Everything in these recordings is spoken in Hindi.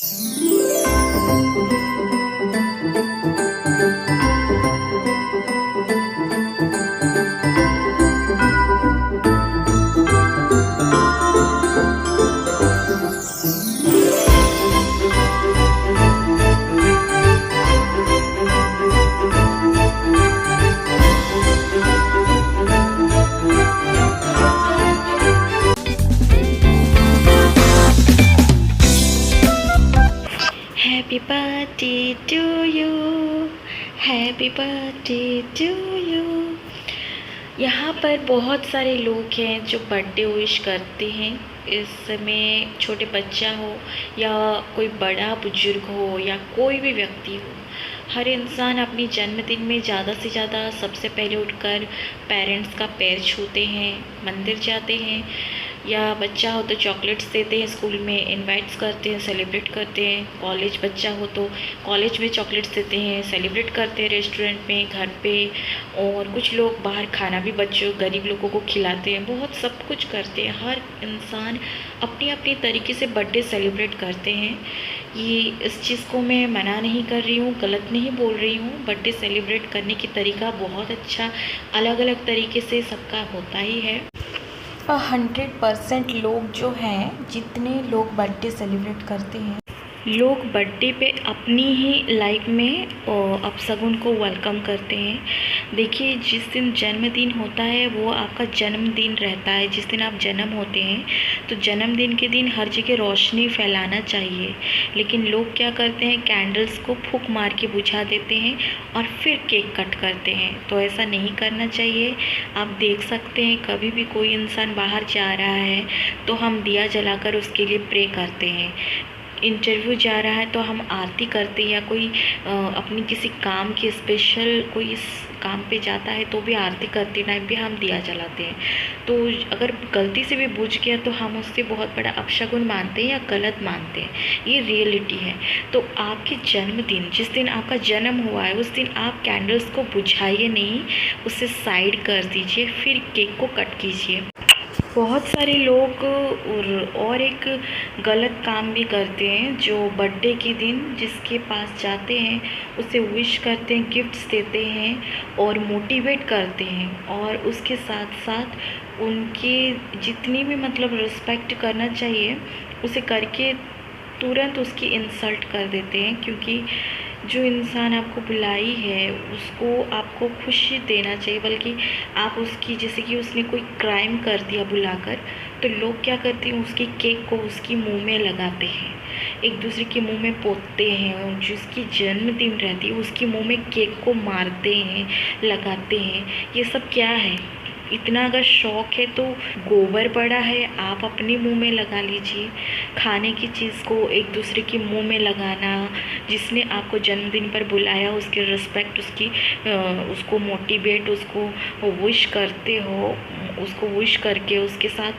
Happy birthday to you, Happy birthday to you। यहाँ पर बहुत सारे लोग हैं जो बर्थडे विश करते हैं। इसमें छोटे बच्चा हो या कोई बड़ा बुजुर्ग हो या कोई भी व्यक्ति हो, हर इंसान अपनी जन्मदिन में ज़्यादा से ज़्यादा सबसे पहले उठकर पेरेंट्स का पैर छूते हैं, मंदिर जाते हैं, या बच्चा हो तो चॉकलेट्स देते हैं, स्कूल में इनवाइट्स करते हैं, सेलिब्रेट करते हैं। कॉलेज बच्चा हो तो कॉलेज में चॉकलेट्स देते हैं, सेलिब्रेट करते हैं रेस्टोरेंट में, घर पे। और कुछ लोग बाहर खाना भी बच्चों गरीब लोगों को खिलाते हैं, बहुत सब कुछ करते हैं। हर इंसान अपनी अपनी तरीके से बर्थडे सेलिब्रेट करते हैं। ये इस चीज़ को मैं मना नहीं कर रही हूँ, गलत नहीं बोल रही हूँ। बर्थडे सेलिब्रेट करने की तरीका बहुत अच्छा, अलग अलग तरीके से सबका होता ही है। 100% लोग जो हैं, जितने लोग बर्थडे सेलिब्रेट करते हैं, लोग बर्थडे पे अपनी ही लाइफ में अपशगुन को वेलकम करते हैं। देखिए, जिस दिन जन्मदिन होता है वो आपका जन्मदिन रहता है। जिस दिन आप जन्म होते हैं तो जन्मदिन के दिन हर जगह रोशनी फैलाना चाहिए, लेकिन लोग क्या करते हैं, कैंडल्स को फूंक मार के बुझा देते हैं और फिर केक कट करते हैं। तो ऐसा नहीं करना चाहिए। आप देख सकते हैं, कभी भी कोई इंसान बाहर जा रहा है तो हम दिया जलाकर उसके लिए प्रे करते हैं। इंटरव्यू जा रहा है तो हम आरती करते हैं, या कोई अपनी किसी काम की स्पेशल कोई इस काम पे जाता है तो भी आरती करते टाइम भी हम दिया जलाते हैं। तो अगर गलती से भी बुझ गया तो हम उससे बहुत बड़ा अपशगुन मानते हैं या गलत मानते हैं। ये रियलिटी है। तो आपके जन्मदिन, जिस दिन आपका जन्म हुआ है, उस दिन आप कैंडल्स को बुझाइए नहीं, उसे साइड कर दीजिए, फिर केक को कट कीजिए। बहुत सारे लोग और एक गलत काम भी करते हैं, जो बर्थडे के दिन जिसके पास जाते हैं उसे विश करते हैं, गिफ्ट्स देते हैं और मोटिवेट करते हैं, और उसके साथ साथ उनके जितनी भी मतलब रिस्पेक्ट करना चाहिए उसे करके तुरंत उसकी इंसल्ट कर देते हैं। क्योंकि जो इंसान आपको बुलाई है उसको आपको खुशी देना चाहिए, बल्कि आप उसकी, जैसे कि उसने कोई क्राइम कर दिया बुलाकर, तो लोग क्या करते हैं, उसकी केक को उसकी मुंह में लगाते हैं, एक दूसरे के मुंह में पोतते हैं। जिसकी जन्मदिन रहती है उसकी मुंह में केक को मारते हैं, लगाते हैं। ये सब क्या है? इतना अगर शौक़ है तो गोबर पड़ा है, आप अपने मुंह में लगा लीजिए। खाने की चीज़ को एक दूसरे के मुंह में लगाना, जिसने आपको जन्मदिन पर बुलाया उसकी रिस्पेक्ट, उसको मोटिवेट, उसको विश करते हो, उसको विश करके उसके साथ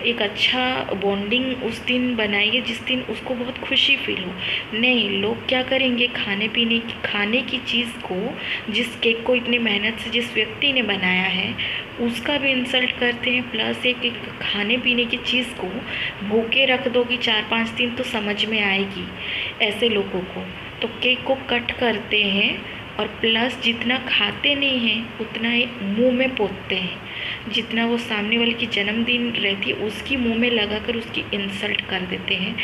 एक अच्छा बॉन्डिंग उस दिन बनाइए जिस दिन उसको बहुत खुशी फील हो। नहीं, लोग क्या करेंगे, खाने की चीज़ को, जिस केक को इतने मेहनत से जिस व्यक्ति ने बनाया है उसका भी इंसल्ट करते हैं, प्लस एक खाने पीने की चीज़ को भूखे रख दोगी 4-5 दिन तो समझ में आएगी ऐसे लोगों को। तो केक को कट करते हैं और प्लस जितना खाते नहीं हैं उतना ही मुंह में पोतते हैं। जितना वो सामने वाले की जन्मदिन रहती है उसकी मुंह में लगाकर उसकी इंसल्ट कर देते हैं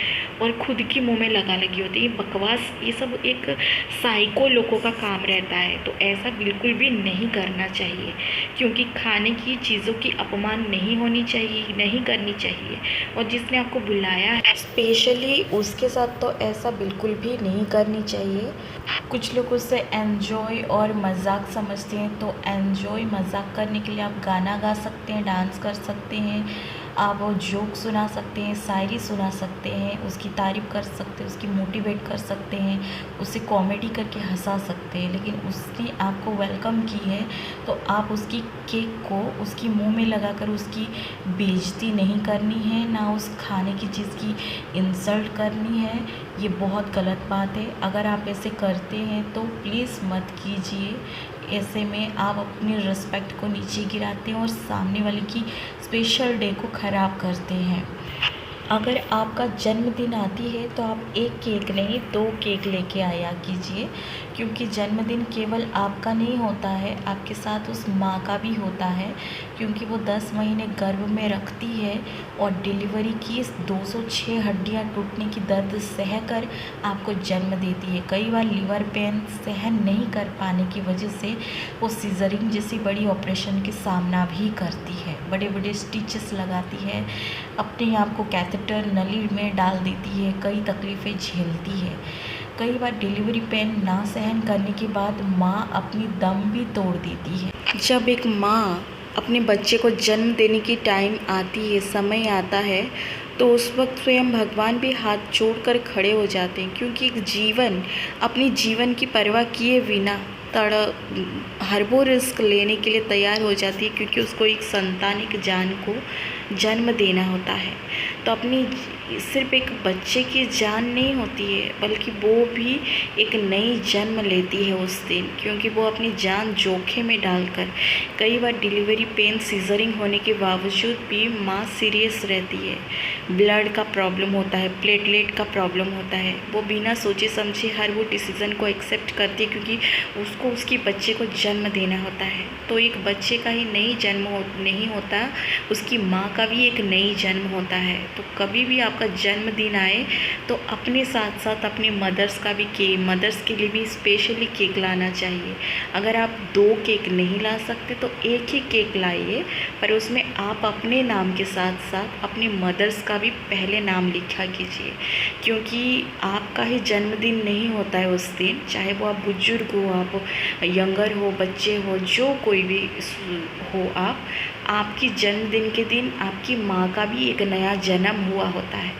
और खुद की मुंह में लगा लगी होती है। बकवास, ये सब एक साइको लोगों का काम रहता है। तो ऐसा बिल्कुल भी नहीं करना चाहिए, क्योंकि खाने की चीज़ों की अपमान नहीं होनी चाहिए, नहीं करनी चाहिए। और जिसने आपको बुलाया है स्पेशली उसके साथ तो ऐसा बिल्कुल भी नहीं करनी चाहिए। कुछ लोग उससे एन्जॉय और मजाक समझते हैं, तो एन्जॉय मजाक करने के लिए आप गाना गा सकते हैं, डांस कर सकते हैं, आप जोक सुना सकते हैं, शायरी सुना सकते हैं, उसकी तारीफ़ कर सकते हैं, उसकी मोटिवेट कर सकते हैं, उसे कॉमेडी करके हंसा सकते हैं। लेकिन उसने आपको वेलकम की है तो आप उसकी केक को उसकी मुंह में लगाकर उसकी बेइज्जती नहीं करनी है, ना उस खाने की चीज़ की इंसल्ट करनी है। ये बहुत गलत बात है। अगर आप ऐसे करते हैं तो प्लीज़ मत कीजिए। ऐसे में आप अपनी रिस्पेक्ट को नीचे गिराते हैं और सामने वाले की स्पेशल डे को ख़राब करते हैं। अगर आपका जन्मदिन आती है तो आप एक केक नहीं 2 केक लेके आया कीजिए, क्योंकि जन्मदिन केवल आपका नहीं होता है, आपके साथ उस माँ का भी होता है, क्योंकि वो 10 महीने गर्भ में रखती है और डिलीवरी की 206 हड्डियाँ टूटने की दर्द सहकर आपको जन्म देती है। कई बार लीवर पेन सहन नहीं कर पाने की वजह से वो सीजरिंग जैसी बड़ी ऑपरेशन के सामना भी करती है, बड़े बड़े स्टिचेस लगाती है, अपने आप को कैथेटर नली में डाल देती है, कई तकलीफ़ें झेलती है। कई बार डिलीवरी पेन ना सहन करने के बाद माँ अपनी दम भी तोड़ देती है। जब एक माँ अपने बच्चे को जन्म देने की टाइम आती है, समय आता है, तो उस वक्त स्वयं भगवान भी हाथ जोड़कर खड़े हो जाते हैं, क्योंकि एक जीवन अपनी जीवन की परवाह किए बिना हर वो रिस्क लेने के लिए तैयार हो जाती है, क्योंकि उसको एक संतान, एक जान को जन्म देना होता है। तो अपनी सिर्फ एक बच्चे की जान नहीं होती है, बल्कि वो भी एक नई जन्म लेती है उस दिन, क्योंकि वो अपनी जान जोखिम में डालकर, कई बार डिलीवरी पेन सीजरिंग होने के बावजूद भी माँ सीरियस रहती है। ब्लड का प्रॉब्लम होता है, प्लेटलेट का प्रॉब्लम होता है, वो बिना सोचे समझे हर वो डिसीज़न को एक्सेप्ट करती है, क्योंकि उसको उसके बच्चे को जन्म देना होता है। तो एक बच्चे का ही नई जन्म नहीं होता, उसकी माँ का भी एक नई जन्म होता है। तो कभी भी आपका जन्मदिन आए तो अपने साथ साथ अपनी मदर्स के लिए भी स्पेशली केक लाना चाहिए। अगर आप 2 केक नहीं ला सकते तो एक ही केक लाइए, पर उसमें आप अपने नाम के साथ साथ अपनी मदर्स का भी पहले नाम लिखा कीजिए, क्योंकि आपका ही जन्मदिन नहीं होता है उस दिन, चाहे वो आप बुजुर्ग हो, आप यंगर हो, बच्चे हो, जो कोई भी हो, आपकी जन्मदिन के दिन आपकी माँ का भी एक नया जन्म हुआ होता है।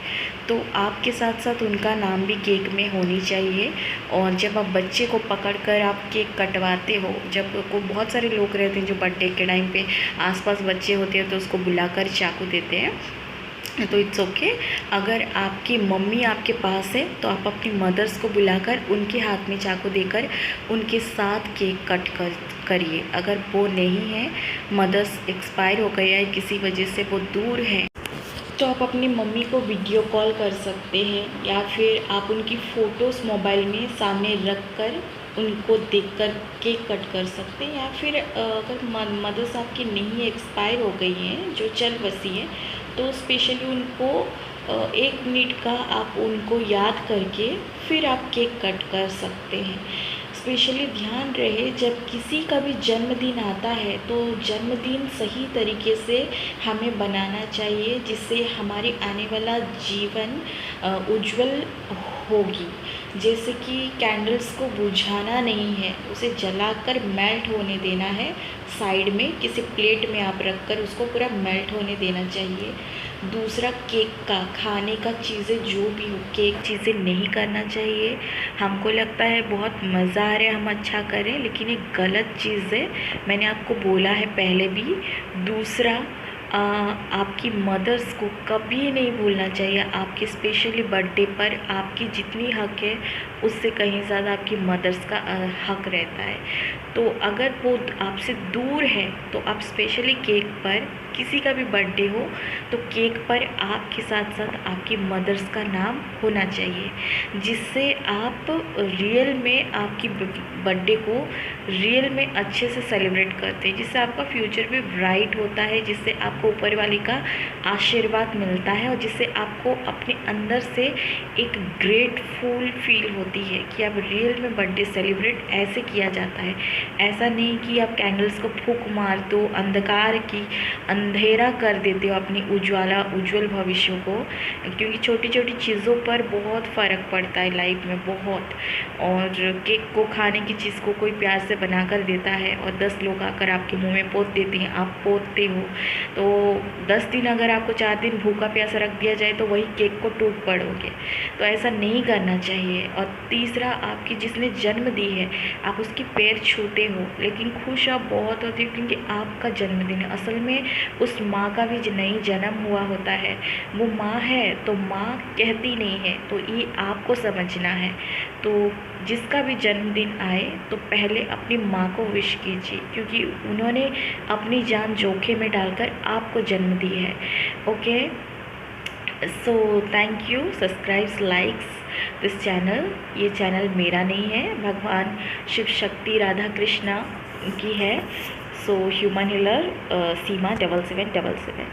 तो आपके साथ साथ उनका नाम भी केक में होनी चाहिए। और जब आप बच्चे को पकड़कर आप केक कटवाते हो, जब को बहुत सारे लोग रहते हैं जो बर्थडे के टाइम पे आसपास बच्चे होते हैं तो उसको बुलाकर चाकू देते हैं, तो इट्स ओके। अगर आपकी मम्मी आपके पास है तो आप अपनी मदर्स को बुलाकर उनके हाथ में चाकू देकर उनके साथ केक कट करिए। अगर वो नहीं है, मदर्स एक्सपायर हो गया है किसी वजह से, वो दूर है, तो आप अपनी मम्मी को वीडियो कॉल कर सकते हैं, या फिर आप उनकी फ़ोटोज़ मोबाइल में सामने रख कर उनको देखकर केक कट कर सकते हैं। या फिर अगर मदर्स आपकी नहीं एक्सपायर हो गई हैं, जो चल बसी हैं, तो स्पेशली उनको 1 मिनट का आप उनको याद करके फिर आप केक कट कर सकते हैं। स्पेशली ध्यान रहे, जब किसी का भी जन्मदिन आता है तो जन्मदिन सही तरीके से हमें बनाना चाहिए, जिससे हमारी आने वाला जीवन उज्जवल होगी। जैसे कि कैंडल्स को बुझाना नहीं है, उसे जलाकर मेल्ट होने देना है, साइड में किसी प्लेट में आप रखकर उसको पूरा मेल्ट होने देना चाहिए। दूसरा, केक का खाने का चीज़ें जो भी हो, केक चीज़ें नहीं करना चाहिए। हमको लगता है बहुत मज़ा आ रहा है, हम अच्छा करें, लेकिन ये गलत चीज़ है, मैंने आपको बोला है पहले भी। दूसरा, आपकी मदर्स को कभी नहीं भूलना चाहिए। आपके स्पेशली बर्थडे पर आपकी जितनी हक है उससे कहीं ज़्यादा आपकी मदर्स का हक रहता है। तो अगर वो आपसे दूर है तो आप स्पेशली केक पर, किसी का भी बर्थडे हो तो केक पर आपके साथ साथ आपकी मदर्स का नाम होना चाहिए, जिससे आप रियल में आपकी बर्थडे को रियल में अच्छे से सेलिब्रेट करते हैं, जिससे आपका फ्यूचर भी ब्राइट होता है, जिससे आपको ऊपर वाले का आशीर्वाद मिलता है, और जिससे आपको अपने अंदर से एक ग्रेटफुल फील होती है कि आप रियल में बर्थडे सेलिब्रेट ऐसे किया जाता है। ऐसा नहीं कि आप कैंडल्स को फूंक मार दो, अंधेरा कर देते हो अपनी उज्ज्वल भविष्य को, क्योंकि छोटी छोटी चीज़ों पर बहुत फ़र्क पड़ता है लाइफ में, बहुत। और केक को, खाने की चीज़ को कोई प्यार से बना कर देता है और 10 लोग आकर आपके मुंह में पोत देते हैं, आप पोतते हो, तो 10 दिन अगर आपको 4 दिन भूखा प्यासा रख दिया जाए तो वही केक को टूट पड़ोगे। तो ऐसा नहीं करना चाहिए। और तीसरा, आपकी जिसने जन्म दी है आप उसकी पैर छूते हो, लेकिन खुश आप बहुत होते हो क्योंकि आपका जन्मदिन है। असल में उस माँ का भी नई जन्म हुआ होता है, वो माँ है तो माँ कहती नहीं है, तो ये आपको समझना है। तो जिसका भी जन्मदिन आए तो पहले अपनी माँ को विश कीजिए, क्योंकि उन्होंने अपनी जान जोखिम में डालकर आपको जन्म दी है। Okay, so thank you, subscribes, likes this channel. ये चैनल मेरा नहीं है, भगवान शिव शक्ति राधा कृष्णा की है। सो ह्यूमन हीलर सीमा 7777।